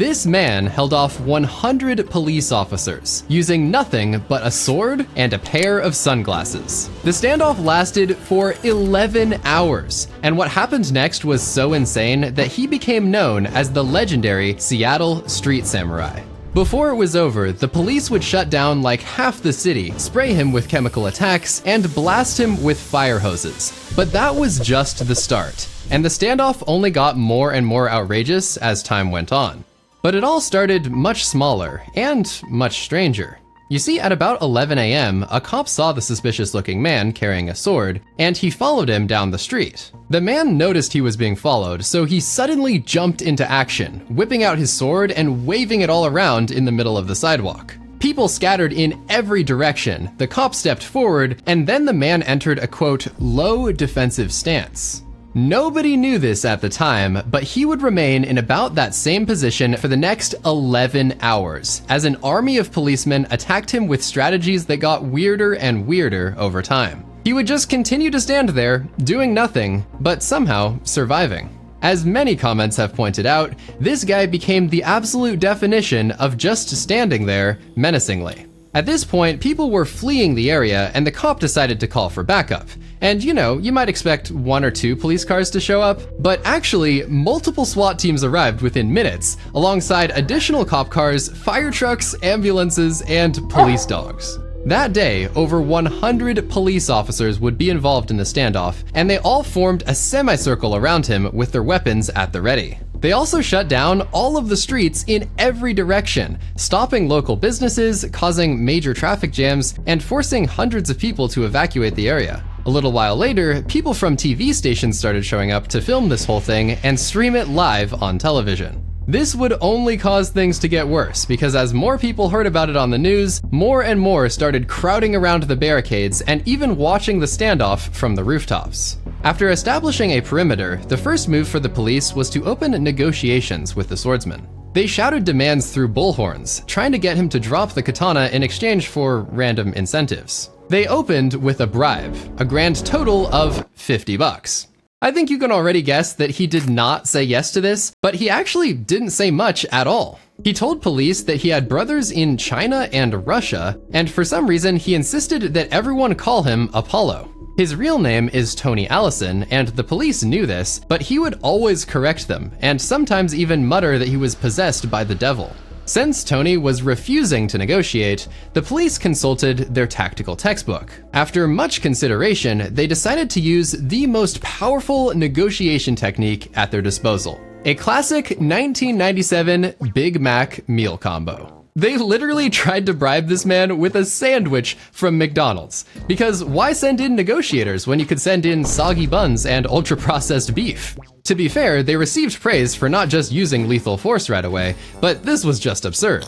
This man held off 100 police officers using nothing but a sword and a pair of sunglasses. The standoff lasted for 11 hours, and what happened next was so insane that he became known as the legendary Seattle Street Samurai. Before it was over, the police would shut down like half the city, spray him with chemical attacks, and blast him with fire hoses. But that was just the start, and the standoff only got more and more outrageous as time went on. But it all started much smaller and much stranger. You see, at about 11 a.m., a cop saw the suspicious-looking man carrying a sword, and he followed him down the street. The man noticed he was being followed, so he suddenly jumped into action, whipping out his sword and waving it all around in the middle of the sidewalk. People scattered in every direction, the cop stepped forward, and then the man entered a, quote, low defensive stance. Nobody knew this at the time, but he would remain in about that same position for the next 11 hours, as an army of policemen attacked him with strategies that got weirder and weirder over time. He would just continue to stand there, doing nothing, but somehow surviving. As many comments have pointed out, this guy became the absolute definition of just standing there menacingly. At this point, people were fleeing the area, and the cop decided to call for backup. And you know, you might expect 1 or 2 police cars to show up, but actually, multiple SWAT teams arrived within minutes, alongside additional cop cars, fire trucks, ambulances, and police dogs. That day, over 100 police officers would be involved in the standoff, and they all formed a semicircle around him with their weapons at the ready. They also shut down all of the streets in every direction, stopping local businesses, causing major traffic jams, and forcing hundreds of people to evacuate the area. A little while later, people from TV stations started showing up to film this whole thing and stream it live on television. This would only cause things to get worse, because as more people heard about it on the news, more and more started crowding around the barricades and even watching the standoff from the rooftops. After establishing a perimeter, the first move for the police was to open negotiations with the swordsman. They shouted demands through bullhorns, trying to get him to drop the katana in exchange for random incentives. They opened with a bribe, a grand total of $50. I think you can already guess that he did not say yes to this, but he actually didn't say much at all. He told police that he had brothers in China and Russia, and for some reason he insisted that everyone call him Apollo. His real name is Tony Allison, and the police knew this, but he would always correct them, and sometimes even mutter that he was possessed by the devil. Since Tony was refusing to negotiate, the police consulted their tactical textbook. After much consideration, they decided to use the most powerful negotiation technique at their disposal: a classic 1997 Big Mac meal combo. They literally tried to bribe this man with a sandwich from McDonald's, because why send in negotiators when you could send in soggy buns and ultra-processed beef? To be fair, they received praise for not just using lethal force right away, but this was just absurd.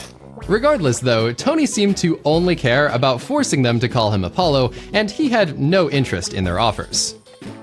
Regardless though, Tony seemed to only care about forcing them to call him Apollo, and he had no interest in their offers.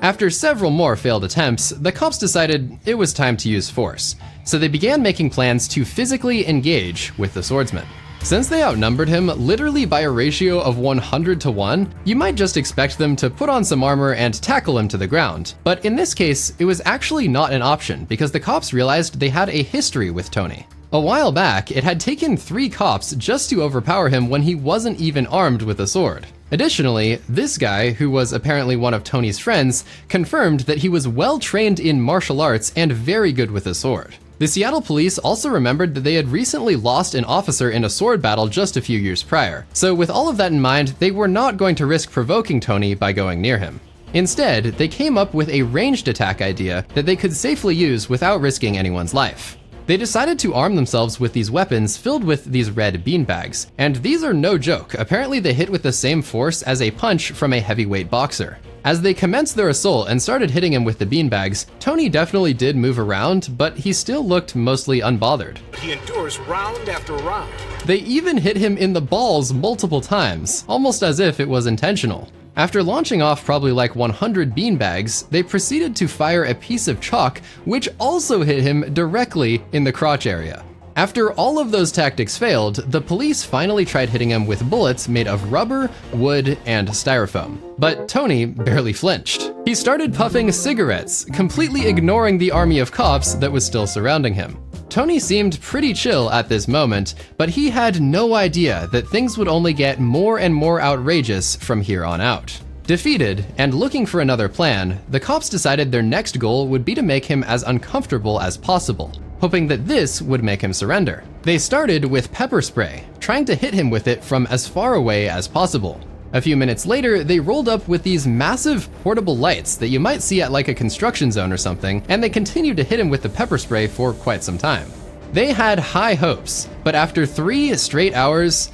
After several more failed attempts, the cops decided it was time to use force, so they began making plans to physically engage with the swordsman. Since they outnumbered him literally by a ratio of 100 to 1, you might just expect them to put on some armor and tackle him to the ground. But in this case, it was actually not an option because the cops realized they had a history with Tony. A while back, it had taken 3 cops just to overpower him when he wasn't even armed with a sword. Additionally, this guy, who was apparently one of Tony's friends, confirmed that he was well trained in martial arts and very good with a sword. The Seattle police also remembered that they had recently lost an officer in a sword battle just a few years prior, so with all of that in mind, they were not going to risk provoking Tony by going near him. Instead, they came up with a ranged attack idea that they could safely use without risking anyone's life. They decided to arm themselves with these weapons filled with these red beanbags, and these are no joke. Apparently they hit with the same force as a punch from a heavyweight boxer. As they commenced their assault and started hitting him with the beanbags, Tony definitely did move around, but he still looked mostly unbothered. He endures round after round. They even hit him in the balls multiple times, almost as if it was intentional. After launching off probably like 100 beanbags, they proceeded to fire a piece of chalk, which also hit him directly in the crotch area. After all of those tactics failed, the police finally tried hitting him with bullets made of rubber, wood, and styrofoam. But Tony barely flinched. He started puffing cigarettes, completely ignoring the army of cops that was still surrounding him. Tony seemed pretty chill at this moment, but he had no idea that things would only get more and more outrageous from here on out. Defeated and looking for another plan, the cops decided their next goal would be to make him as uncomfortable as possible, hoping that this would make him surrender. They started with pepper spray, trying to hit him with it from as far away as possible. A few minutes later, they rolled up with these massive portable lights that you might see at like a construction zone or something, and they continued to hit him with the pepper spray for quite some time. They had high hopes, but after 3 straight hours,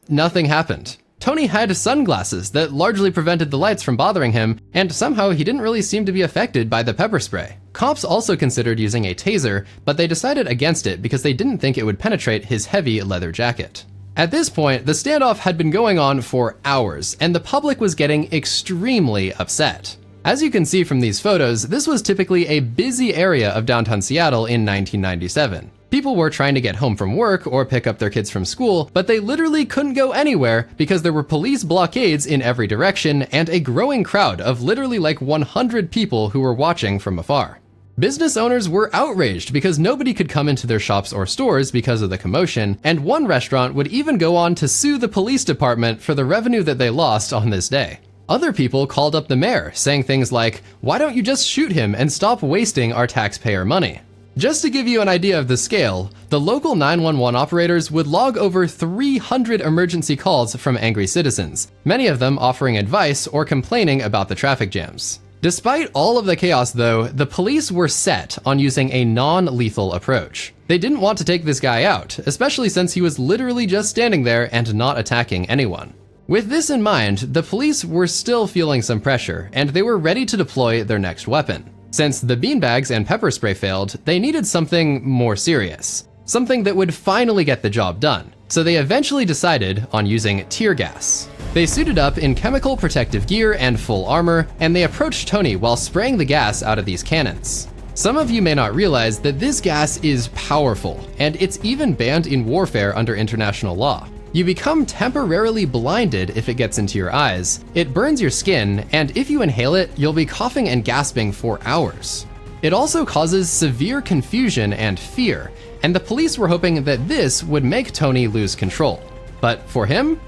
nothing happened. Tony had sunglasses that largely prevented the lights from bothering him, and somehow he didn't really seem to be affected by the pepper spray. Cops also considered using a taser, but they decided against it because they didn't think it would penetrate his heavy leather jacket. At this point, the standoff had been going on for hours, and the public was getting extremely upset. As you can see from these photos, this was typically a busy area of downtown Seattle in 1997. People were trying to get home from work or pick up their kids from school, but they literally couldn't go anywhere because there were police blockades in every direction and a growing crowd of literally like 100 people who were watching from afar. Business owners were outraged because nobody could come into their shops or stores because of the commotion, and one restaurant would even go on to sue the police department for the revenue that they lost on this day. Other people called up the mayor, saying things like, "Why don't you just shoot him and stop wasting our taxpayer money?" Just to give you an idea of the scale, the local 911 operators would log over 300 emergency calls from angry citizens, many of them offering advice or complaining about the traffic jams. Despite all of the chaos though, the police were set on using a non-lethal approach. They didn't want to take this guy out, especially since he was literally just standing there and not attacking anyone. With this in mind, the police were still feeling some pressure, and they were ready to deploy their next weapon. Since the beanbags and pepper spray failed, they needed something more serious. Something that would finally get the job done. So they eventually decided on using tear gas. They suited up in chemical protective gear and full armor, and they approached Tony while spraying the gas out of these cannons. Some of you may not realize that this gas is powerful, and it's even banned in warfare under international law. You become temporarily blinded if it gets into your eyes, it burns your skin, and if you inhale it, you'll be coughing and gasping for hours. It also causes severe confusion and fear, and the police were hoping that this would make Tony lose control. But for him,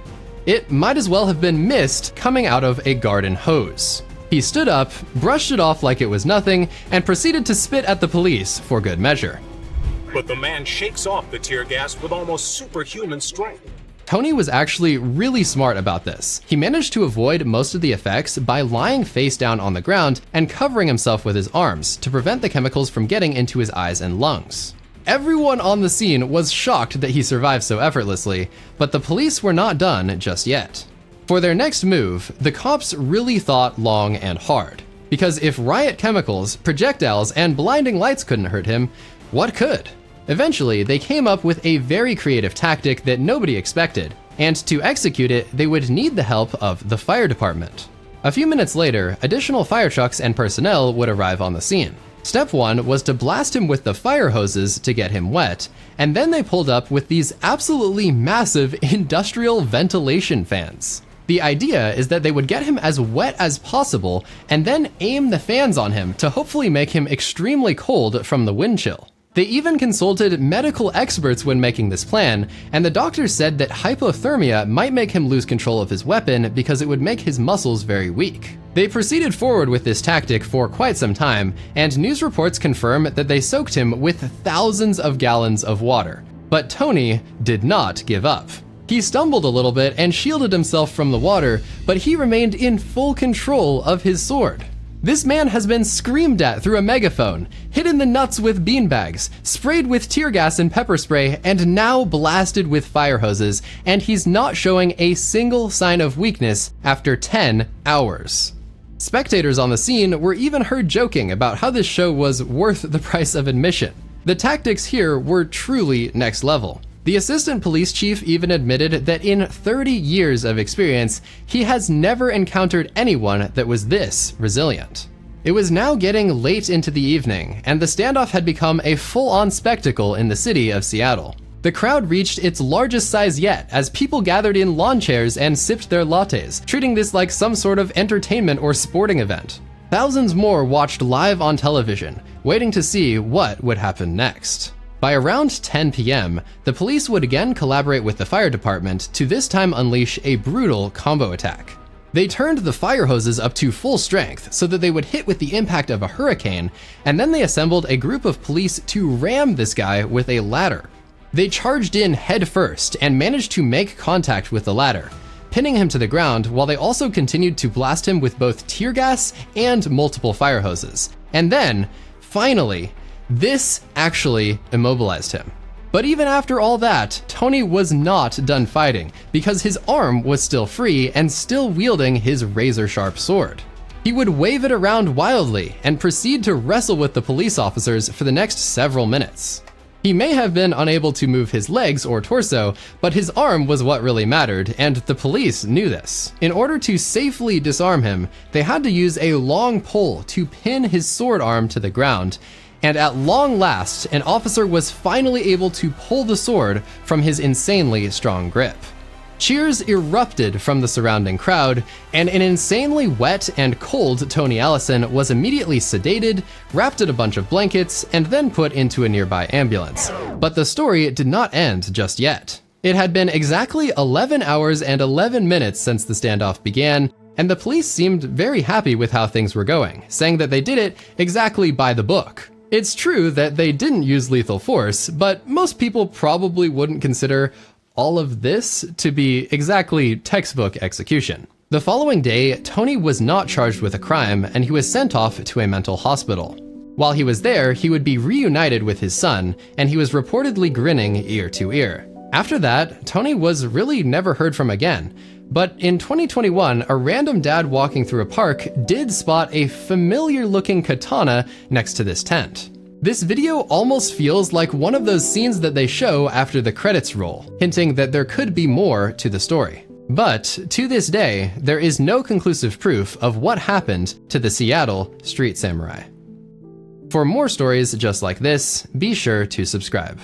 it might as well have been mist coming out of a garden hose. He stood up, brushed it off like it was nothing, and proceeded to spit at the police for good measure. But the man shakes off the tear gas with almost superhuman strength. Tony was actually really smart about this. He managed to avoid most of the effects by lying face down on the ground and covering himself with his arms to prevent the chemicals from getting into his eyes and lungs. Everyone on the scene was shocked that he survived so effortlessly, but the police were not done just yet. For their next move, the cops really thought long and hard. Because if riot chemicals, projectiles, and blinding lights couldn't hurt him, what could? Eventually, they came up with a very creative tactic that nobody expected, and to execute it, they would need the help of the fire department. A few minutes later, additional fire trucks and personnel would arrive on the scene. Step 1 was to blast him with the fire hoses to get him wet, and then they pulled up with these absolutely massive industrial ventilation fans. The idea is that they would get him as wet as possible and then aim the fans on him to hopefully make him extremely cold from the wind chill. They even consulted medical experts when making this plan, and the doctors said that hypothermia might make him lose control of his weapon because it would make his muscles very weak. They proceeded forward with this tactic for quite some time, and news reports confirm that they soaked him with thousands of gallons of water. But Tony did not give up. He stumbled a little bit and shielded himself from the water, but he remained in full control of his sword. This man has been screamed at through a megaphone, hit in the nuts with beanbags, sprayed with tear gas and pepper spray, and now blasted with fire hoses, and he's not showing a single sign of weakness after 10 hours. Spectators on the scene were even heard joking about how this show was worth the price of admission. The tactics here were truly next level. The assistant police chief even admitted that in 30 years of experience, he has never encountered anyone that was this resilient. It was now getting late into the evening, and the standoff had become a full-on spectacle in the city of Seattle. The crowd reached its largest size yet as people gathered in lawn chairs and sipped their lattes, treating this like some sort of entertainment or sporting event. Thousands more watched live on television, waiting to see what would happen next. By around 10 p.m., the police would again collaborate with the fire department to this time unleash a brutal combo attack. They turned the fire hoses up to full strength so that they would hit with the impact of a hurricane, and then they assembled a group of police to ram this guy with a ladder. They charged in head first and managed to make contact with the ladder, pinning him to the ground while they also continued to blast him with both tear gas and multiple fire hoses. And then, finally, this actually immobilized him. But even after all that, Tony was not done fighting because his arm was still free and still wielding his razor-sharp sword. He would wave it around wildly and proceed to wrestle with the police officers for the next several minutes. He may have been unable to move his legs or torso, but his arm was what really mattered, and the police knew this. In order to safely disarm him, they had to use a long pole to pin his sword arm to the ground, and at long last, an officer was finally able to pull the sword from his insanely strong grip. Cheers erupted from the surrounding crowd, and an insanely wet and cold Tony Allison was immediately sedated, wrapped in a bunch of blankets, and then put into a nearby ambulance. But the story did not end just yet. It had been exactly 11 hours and 11 minutes since the standoff began, and the police seemed very happy with how things were going, saying that they did it exactly by the book. It's true that they didn't use lethal force, but most people probably wouldn't consider all of this to be exactly textbook execution. The following day, Tony was not charged with a crime and he was sent off to a mental hospital. While he was there, he would be reunited with his son, and he was reportedly grinning ear to ear. After that, Tony was really never heard from again. But in 2021, a random dad walking through a park did spot a familiar-looking katana next to this tent. This video almost feels like one of those scenes that they show after the credits roll, hinting that there could be more to the story. But to this day, there is no conclusive proof of what happened to the Seattle street samurai. For more stories just like this, be sure to subscribe.